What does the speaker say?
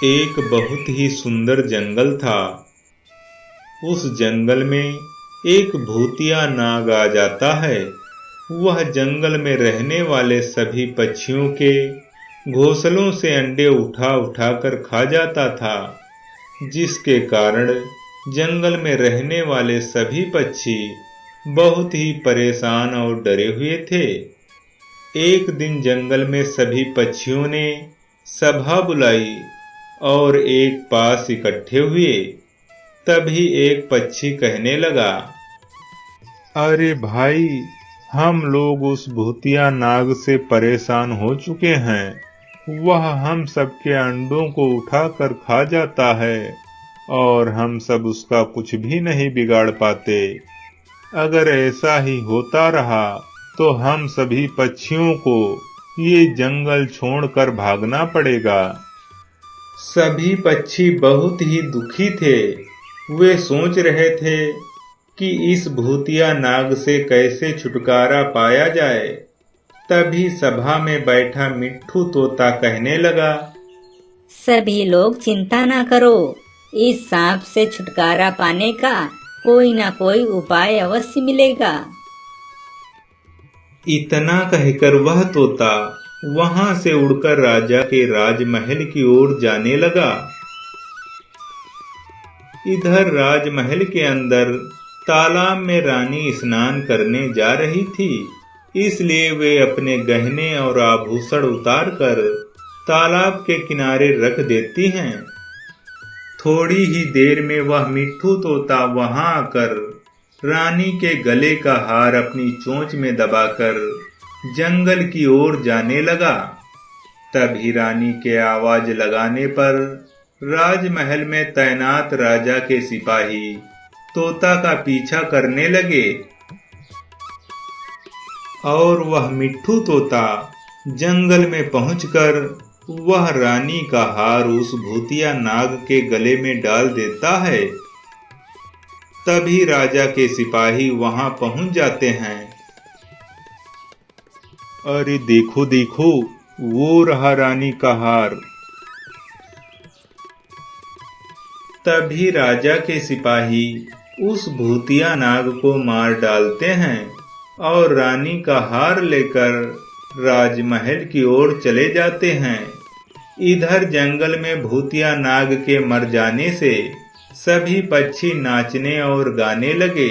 एक बहुत ही सुंदर जंगल था। उस जंगल में एक भूतिया नाग आ जाता है। वह जंगल में रहने वाले सभी पक्षियों के घोंसलों से अंडे उठा उठा कर खा जाता था, जिसके कारण जंगल में रहने वाले सभी पक्षी बहुत ही परेशान और डरे हुए थे। एक दिन जंगल में सभी पक्षियों ने सभा बुलाई और एक पास इकट्ठे हुए। तभी एक पक्षी कहने लगा, अरे भाई, हम लोग उस भूतिया नाग से परेशान हो चुके हैं। वह हम सबके अंडों को उठाकर खा जाता है और हम सब उसका कुछ भी नहीं बिगाड़ पाते। अगर ऐसा ही होता रहा तो हम सभी पक्षियों को ये जंगल छोड़कर भागना पड़ेगा। सभी पक्षी बहुत ही दुखी थे। वे सोच रहे थे कि इस भूतिया नाग से कैसे छुटकारा पाया जाए। तभी सभा में बैठा मिट्ठू तोता कहने लगा, सभी लोग चिंता ना करो, इस सांप से छुटकारा पाने का कोई ना कोई उपाय अवश्य मिलेगा। इतना कहकर वह तोता वहां से उड़कर राजा के राजमहल की ओर जाने लगा। इधर राजमहल के अंदर तालाब में रानी स्नान करने जा रही थी, इसलिए वे अपने गहने और आभूषण उतारकर तालाब के किनारे रख देती हैं। थोड़ी ही देर में वह मिट्ठू तोता वहां आकर रानी के गले का हार अपनी चोंच में दबाकर जंगल की ओर जाने लगा। तभी रानी के आवाज लगाने पर राजमहल में तैनात राजा के सिपाही तोता का पीछा करने लगे और वह मिट्ठू तोता जंगल में पहुंचकर वह रानी का हार उस भूतिया नाग के गले में डाल देता है। तभी राजा के सिपाही वहां पहुंच जाते हैं। अरे देखो देखो, वो रहा रानी का हार। तभी राजा के सिपाही उस भूतिया नाग को मार डालते हैं और रानी का हार लेकर राजमहल की ओर चले जाते हैं। इधर जंगल में भूतिया नाग के मर जाने से सभी पक्षी नाचने और गाने लगे।